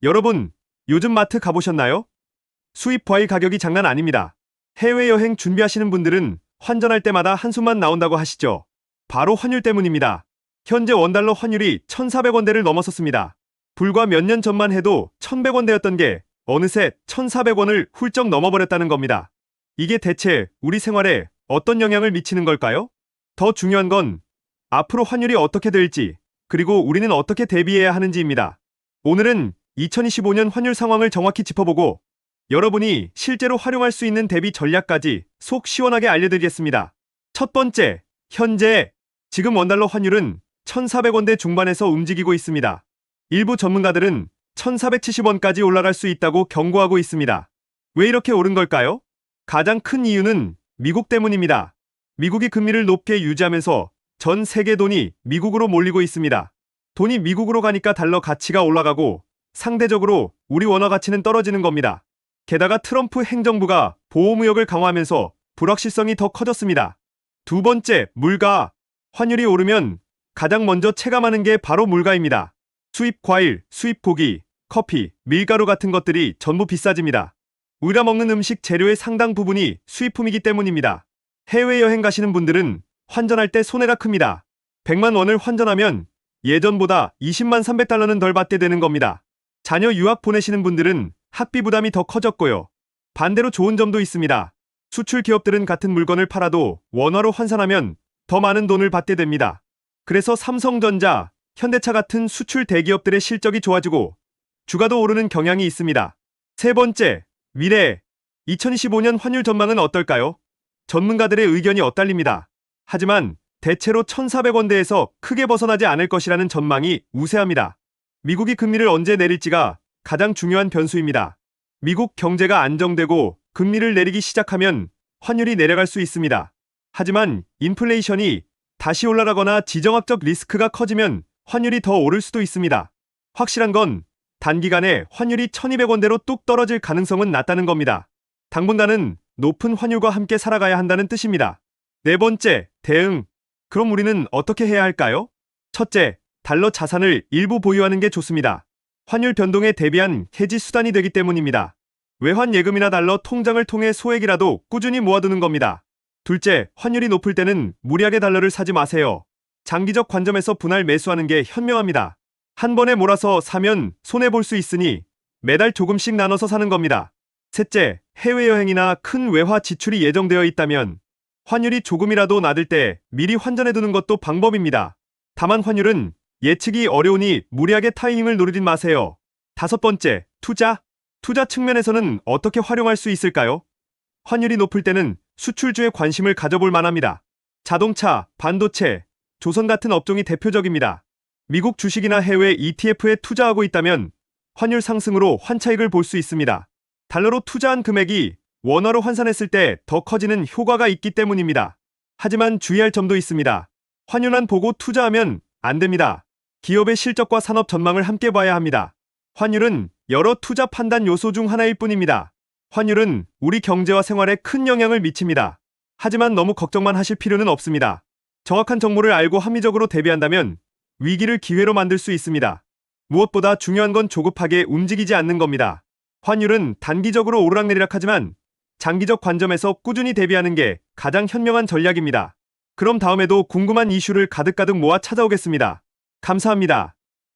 여러분, 요즘 마트 가보셨나요? 수입 과일 가격이 장난 아닙니다. 해외여행 준비하시는 분들은 환전할 때마다 한숨만 나온다고 하시죠. 바로 환율 때문입니다. 현재 원달러 환율이 1,400원대를 넘어섰습니다. 불과 몇 년 전만 해도 1,100원대였던 게 어느새 1,400원을 훌쩍 넘어버렸다는 겁니다. 이게 대체 우리 생활에 어떤 영향을 미치는 걸까요? 더 중요한 건 앞으로 환율이 어떻게 될지, 그리고 우리는 어떻게 대비해야 하는지입니다. 오늘은 2025년 환율 상황을 정확히 짚어보고 여러분이 실제로 활용할 수 있는 대비 전략까지 속 시원하게 알려드리겠습니다. 첫 번째, 지금 원달러 환율은 1,400원대 중반에서 움직이고 있습니다. 일부 전문가들은 1,470원까지 올라갈 수 있다고 경고하고 있습니다. 왜 이렇게 오른 걸까요? 가장 큰 이유는 미국 때문입니다. 미국이 금리를 높게 유지하면서 전 세계 돈이 미국으로 몰리고 있습니다. 돈이 미국으로 가니까 달러 가치가 올라가고 상대적으로 우리 원화 가치는 떨어지는 겁니다. 게다가 트럼프 행정부가 보호무역을 강화하면서 불확실성이 더 커졌습니다. 두 번째, 물가. 환율이 오르면 가장 먼저 체감하는 게 바로 물가입니다. 수입 과일, 수입 고기, 커피, 밀가루 같은 것들이 전부 비싸집니다. 우리가 먹는 음식 재료의 상당 부분이 수입품이기 때문입니다. 해외여행 가시는 분들은 환전할 때 손해가 큽니다. 100만 원을 환전하면 예전보다 20만 300달러는 덜 받게 되는 겁니다. 자녀 유학 보내시는 분들은 학비 부담이 더 커졌고요. 반대로 좋은 점도 있습니다. 수출 기업들은 같은 물건을 팔아도 원화로 환산하면 더 많은 돈을 받게 됩니다. 그래서 삼성전자, 현대차 같은 수출 대기업들의 실적이 좋아지고 주가도 오르는 경향이 있습니다. 세 번째, 미래. 2025년 환율 전망은 어떨까요? 전문가들의 의견이 엇갈립니다. 하지만 대체로 1,400원대에서 크게 벗어나지 않을 것이라는 전망이 우세합니다. 미국이 금리를 언제 내릴지가 가장 중요한 변수입니다. 미국 경제가 안정되고 금리를 내리기 시작하면 환율이 내려갈 수 있습니다. 하지만 인플레이션이 다시 올라가거나 지정학적 리스크가 커지면 환율이 더 오를 수도 있습니다. 확실한 건 단기간에 환율이 1,200원대로 뚝 떨어질 가능성은 낮다는 겁니다. 당분간은 높은 환율과 함께 살아가야 한다는 뜻입니다. 네 번째, 대응. 그럼 우리는 어떻게 해야 할까요? 첫째, 달러 자산을 일부 보유하는 게 좋습니다. 환율 변동에 대비한 해지 수단이 되기 때문입니다. 외환 예금이나 달러 통장을 통해 소액이라도 꾸준히 모아두는 겁니다. 둘째, 환율이 높을 때는 무리하게 달러를 사지 마세요. 장기적 관점에서 분할 매수하는 게 현명합니다. 한 번에 몰아서 사면 손해볼 수 있으니 매달 조금씩 나눠서 사는 겁니다. 셋째, 해외여행이나 큰 외화 지출이 예정되어 있다면 환율이 조금이라도 낮을 때 미리 환전해두는 것도 방법입니다. 다만 환율은 예측이 어려우니 무리하게 타이밍을 노리지 마세요. 다섯 번째, 투자. 투자 측면에서는 어떻게 활용할 수 있을까요? 환율이 높을 때는 수출주에 관심을 가져볼 만합니다. 자동차, 반도체, 조선 같은 업종이 대표적입니다. 미국 주식이나 해외 ETF에 투자하고 있다면 환율 상승으로 환차익을 볼 수 있습니다. 달러로 투자한 금액이 원화로 환산했을 때 더 커지는 효과가 있기 때문입니다. 하지만 주의할 점도 있습니다. 환율만 보고 투자하면 안 됩니다. 기업의 실적과 산업 전망을 함께 봐야 합니다. 환율은 여러 투자 판단 요소 중 하나일 뿐입니다. 환율은 우리 경제와 생활에 큰 영향을 미칩니다. 하지만 너무 걱정만 하실 필요는 없습니다. 정확한 정보를 알고 합리적으로 대비한다면 위기를 기회로 만들 수 있습니다. 무엇보다 중요한 건 조급하게 움직이지 않는 겁니다. 환율은 단기적으로 오르락내리락하지만 장기적 관점에서 꾸준히 대비하는 게 가장 현명한 전략입니다. 그럼 다음에도 궁금한 이슈를 가득가득 모아 찾아오겠습니다. 감사합니다.